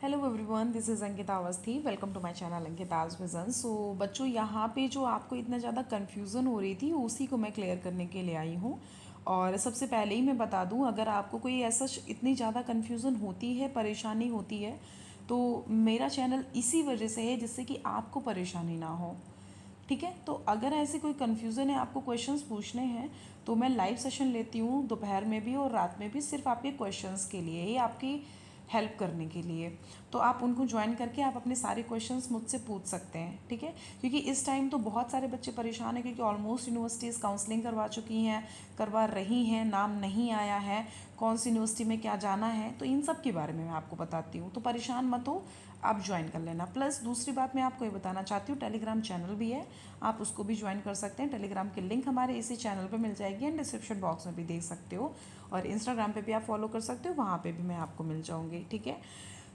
Hello everyone, this is Ankita Awasthi. Welcome to my channel Ankita's vision. So बच्चों, यहाँ पे जो आपको इतना ज़्यादा कन्फ्यूज़न हो रही थी उसी को मैं क्लियर करने के लिए आई हूँ। और सबसे पहले ही मैं बता दूँ, अगर आपको कोई ऐसा इतनी ज़्यादा कन्फ्यूज़न होती है, परेशानी होती है, तो मेरा चैनल इसी वजह से है जिससे कि आपको परेशानी ना हो। ठीक है, तो अगर ऐसे कोई कन्फ्यूज़न है, आपको क्वेश्चंस पूछने हैं, तो मैं लाइव सेशन लेती हूँ दोपहर में भी और रात में भी, सिर्फ आपके क्वेश्चंस के लिए ही, आपकी हेल्प करने के लिए। तो आप उनको ज्वाइन करके आप अपने सारे क्वेश्चंस मुझसे पूछ सकते हैं। ठीक है, क्योंकि इस टाइम तो बहुत सारे बच्चे परेशान हैं, क्योंकि ऑलमोस्ट यूनिवर्सिटीज़ काउंसलिंग करवा चुकी हैं, करवा रही हैं, नाम नहीं आया है, कौन सी यूनिवर्सिटी में क्या जाना है, तो इन सब के बारे में मैं आपको बताती हूँ। तो परेशान मत हो, आप ज्वाइन कर लेना। प्लस दूसरी बात मैं आपको ये बताना चाहती हूँ, टेलीग्राम चैनल भी है, आप उसको भी ज्वाइन कर सकते हैं। टेलीग्राम की लिंक हमारे इसी चैनल पे मिल जाएगी एंड डिस्क्रिप्शन बॉक्स में भी देख सकते हो, और इंस्टाग्राम पे भी आप फॉलो कर सकते हो, वहाँ पे भी मैं आपको मिल जाऊँगी। ठीक है,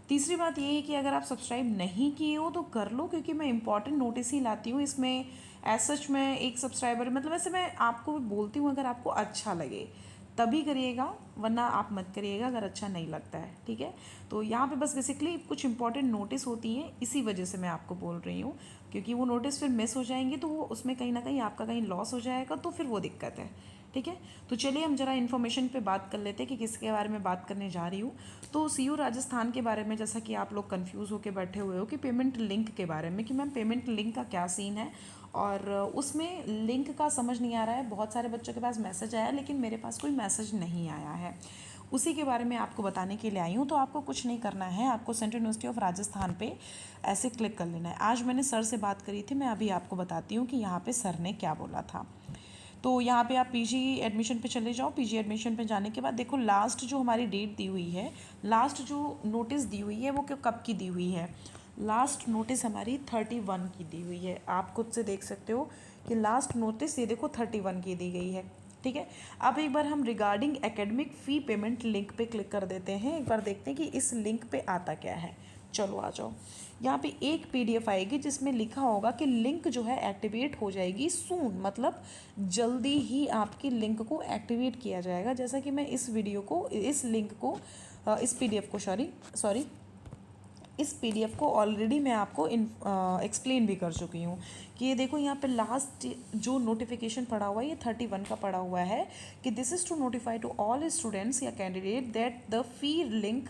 तीसरी बात ये है कि अगर आप सब्सक्राइब नहीं किए हो तो कर लो, क्योंकि मैं इंपॉर्टेंट नोटिस ही लाती हूँ इसमें। एज सच मैं एक सब्सक्राइबर, मतलब ऐसे मैं आपको बोलती हूँ, अगर आपको अच्छा लगे तभी करिएगा, वरना आप मत करिएगा अगर अच्छा नहीं लगता है। ठीक है, तो यहाँ पे बस बेसिकली कुछ इंपॉर्टेंट नोटिस होती हैं, इसी वजह से मैं आपको बोल रही हूँ, क्योंकि वो नोटिस फिर मिस हो जाएंगे तो वो उसमें कहीं ना कहीं आपका कहीं लॉस हो जाएगा, तो फिर वो दिक्कत है। ठीक है, तो चलिए हम जरा इन्फॉर्मेशन पे बात कर लेते हैं कि किसके बारे में बात करने जा रही हूँ। तो सीयू राजस्थान के बारे में, जैसा कि आप लोग कंफ्यूज होकर बैठे हुए हो कि पेमेंट लिंक के बारे में, कि मैम पेमेंट लिंक का क्या सीन है, और उसमें लिंक का समझ नहीं आ रहा है। बहुत सारे बच्चों के पास मैसेज आया, लेकिन मेरे पास कोई मैसेज नहीं आया है, उसी के बारे में आपको बताने के लिए आई हूँ। तो आपको कुछ नहीं करना है, आपको सेंट्रल यूनिवर्सिटी ऑफ राजस्थान पे ऐसे क्लिक कर लेना है। आज मैंने सर से बात करी थी, मैं अभी आपको बताती हूँ कि यहाँ पे सर ने क्या बोला था। तो यहाँ पे आप पीजी एडमिशन पे चले जाओ। पीजी एडमिशन पे जाने के बाद देखो, लास्ट जो हमारी डेट दी हुई है, लास्ट जो नोटिस दी हुई है वो कब की दी हुई है। लास्ट नोटिस हमारी 31 की दी हुई है। आप खुद से देख सकते हो कि लास्ट नोटिस ये देखो 31 की दी गई है। ठीक है, अब एक बार हम रिगार्डिंग एकेडमिक फ़ी पेमेंट लिंक पे क्लिक कर देते हैं, एक बार देखते हैं कि इस लिंक पे आता क्या है। चलो आ जाओ। यहाँ पे एक पीडीएफ आएगी जिसमें लिखा होगा कि लिंक जो है एक्टिवेट हो जाएगी सून, मतलब जल्दी ही आपकी लिंक को एक्टिवेट किया जाएगा। जैसा कि मैं इस वीडियो को, इस लिंक को, इस पीडीएफ को, सॉरी इस पीडीएफ को ऑलरेडी मैं आपको एक्सप्लेन भी कर चुकी हूँ कि ये देखो, यहाँ पे लास्ट जो नोटिफिकेशन पड़ा हुआ है ये 31 का पड़ा हुआ है कि this is to notify to all students या candidate that the fee link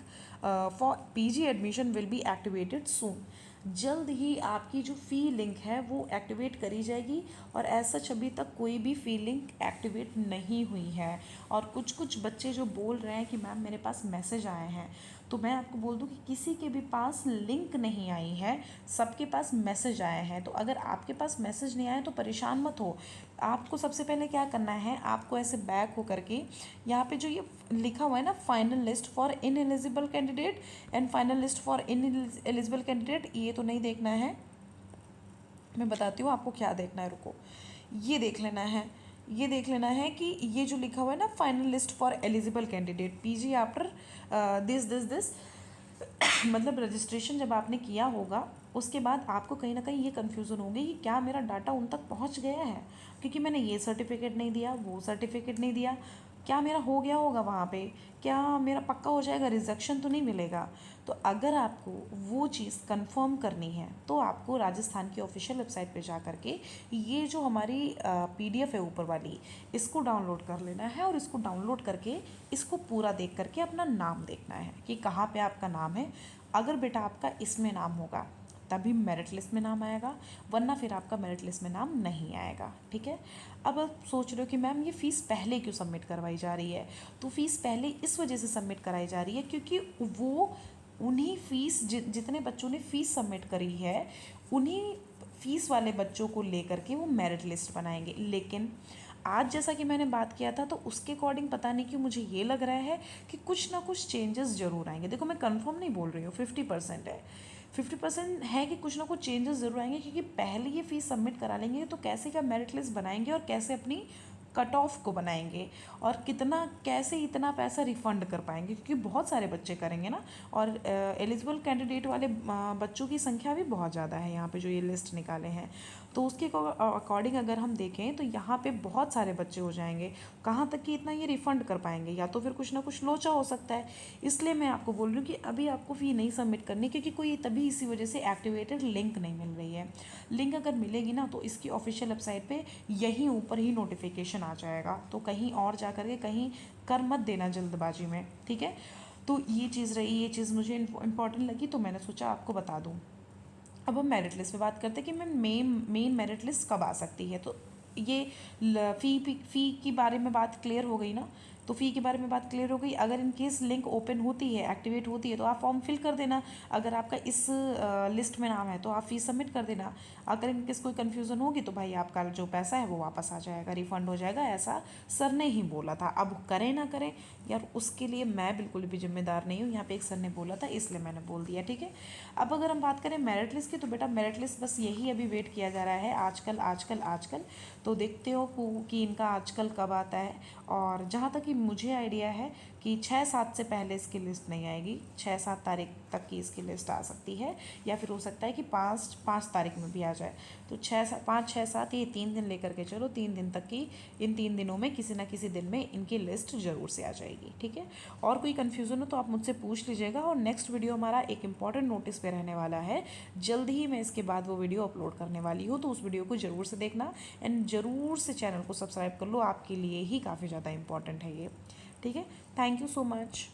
for PG admission will be activated soon. जल्द ही आपकी जो फ़ी लिंक है वो एक्टिवेट करी जाएगी, और ऐसा अभी तक कोई भी फ़ी लिंक एक्टिवेट नहीं हुई है। और कुछ कुछ बच्चे जो बोल रहे हैं कि मैम मेरे पास मैसेज आए हैं, तो मैं आपको बोल दूं कि किसी के भी पास लिंक नहीं आई है, सबके पास मैसेज आए हैं। तो अगर आपके पास मैसेज नहीं आए तो परेशान मत हो। आपको सबसे पहले क्या करना है, आपको ऐसे बैक हो करके यहाँ पे जो ये लिखा हुआ है ना, final list for in eligible candidate and final list for in eligible candidate, ये तो नहीं देखना है। मैं बताती हूँ आपको क्या देखना है, रुको। ये देख लेना है, ये देख लेना है कि ये जो लिखा हुआ है ना, final list for eligible candidate PG after this this this, मतलब रजिस्ट्रेशन जब आपने किया होगा उसके बाद आपको कहीं ना कहीं ये कन्फ्यूज़न होगी कि क्या मेरा डाटा उन तक पहुंच गया है, क्योंकि मैंने ये सर्टिफिकेट नहीं दिया, वो सर्टिफिकेट नहीं दिया, क्या मेरा हो गया होगा वहाँ पे, क्या मेरा पक्का हो जाएगा, रिजेक्शन तो नहीं मिलेगा। तो अगर आपको वो चीज़ कंफर्म करनी है तो आपको राजस्थान की ऑफिशियल वेबसाइट पे जा करके ये जो हमारी पीडीएफ है ऊपर वाली, इसको डाउनलोड कर लेना है, और इसको डाउनलोड करके इसको पूरा देख करके अपना नाम देखना है कि कहाँ पे आपका नाम है। अगर बेटा आपका इसमें नाम होगा तभी मेरिट लिस्ट में नाम आएगा, वरना फिर आपका मेरिट लिस्ट में नाम नहीं आएगा। ठीक है, अब आप सोच रहे हो कि मैम ये फ़ीस पहले क्यों सबमिट करवाई जा रही है, तो फ़ीस पहले इस वजह से सबमिट कराई जा रही है क्योंकि वो उन्हीं फ़ीस जितने बच्चों ने फ़ीस सबमिट करी है, उन्हीं फ़ीस वाले बच्चों को लेकर के वो मेरिट लिस्ट बनाएंगे। लेकिन आज जैसा कि मैंने बात किया था, तो उसके अकॉर्डिंग पता नहीं क्यों मुझे ये लग रहा है कि कुछ ना कुछ चेंजेस ज़रूर आएंगे। देखो, मैं कंफर्म नहीं बोल रही हूँ, 50% है, 50% है कि कुछ ना कुछ चेंजेस ज़रूर आएंगे, क्योंकि पहले ये फ़ीस सबमिट करा लेंगे तो कैसे क्या मेरिट लिस्ट बनाएंगे और कैसे अपनी कट ऑफ को बनाएंगे और कितना कैसे इतना पैसा रिफ़ंड कर पाएंगे, क्योंकि बहुत सारे बच्चे करेंगे ना, और एलिजिबल कैंडिडेट वाले बच्चों की संख्या भी बहुत ज़्यादा है यहाँ पे जो ये लिस्ट निकाले हैं। तो उसके अकॉर्डिंग अगर हम देखें तो यहाँ पे बहुत सारे बच्चे हो जाएंगे। कहाँ तक कि इतना ये रिफ़ंड कर पाएंगे, या तो फिर कुछ ना कुछ लोचा हो सकता है। इसलिए मैं आपको बोल रही हूँ कि अभी आपको फ़ी नहीं सबमिट करनी, क्योंकि कोई तभी इसी वजह से एक्टिवेटेड लिंक नहीं मिल रही है। लिंक अगर मिलेगी ना तो इसकी ऑफिशियल वेबसाइट पे यहीं ऊपर ही नोटिफिकेशन आ जाएगा, तो कहीं और जा करके कहीं कर मत देना जल्दबाजी में, ठीक है। तो ये चीज़ रही, ये चीज़ मुझे इम्पॉर्टेंट लगी तो मैंने सोचा आपको बता दूँ। अब हम मेरिट लिस्ट पे बात करते हैं कि मैं मेन मेरिट लिस्ट कब आ सकती है। तो ये फ़ी की बारे में बात क्लियर हो गई ना, तो फ़ी के बारे में बात क्लियर हो गई। अगर इन केस लिंक ओपन होती है, एक्टिवेट होती है, तो आप फॉर्म फिल कर देना। अगर आपका इस लिस्ट में नाम है तो आप फ़ीस सबमिट कर देना। अगर इन केस कोई कन्फ्यूज़न होगी तो भाई आपका जो पैसा है वो वापस आ जाएगा, रिफ़ंड हो जाएगा, ऐसा सर ने ही बोला था। अब करें ना करें यार, उसके लिए मैं बिल्कुल भी जिम्मेदार नहीं हूँ। यहाँ पे एक सर ने बोला था इसलिए मैंने बोल दिया, ठीक है। अब अगर हम बात करें मेरिट लिस्ट की, तो बेटा मेरिट लिस्ट बस यही अभी वेट किया जा रहा है, आजकल आजकल आजकल। तो देखते हो कि इनका आजकल कब आता है। और जहाँ तक कि मुझे आइडिया है कि 6-7 से पहले इसकी लिस्ट नहीं आएगी, 6-7 तारीख तक की इसकी लिस्ट आ सकती है, या फिर हो सकता है कि 5 तारीख में भी आ जाए। तो 5-6-7 ये 3 दिन लेकर के चलो, 3 दिन तक की, इन 3 दिनों में किसी ना किसी दिन में इनकी लिस्ट ज़रूर से आ जाएगी, ठीक है। और कोई कन्फ्यूज़न हो तो आप मुझसे पूछ लीजिएगा। और नेक्स्ट वीडियो हमारा एक इंपॉर्टेंट नोटिस पे रहने वाला है, जल्द ही मैं इसके बाद वो वीडियो अपलोड करने वाली हूँ, तो उस वीडियो को ज़रूर से देखना एंड ज़रूर से चैनल को सब्सक्राइब कर लो, आपके लिए ही काफ़ी ज़्यादा इंपॉर्टेंट है ये, ठीक है। Thank you so much.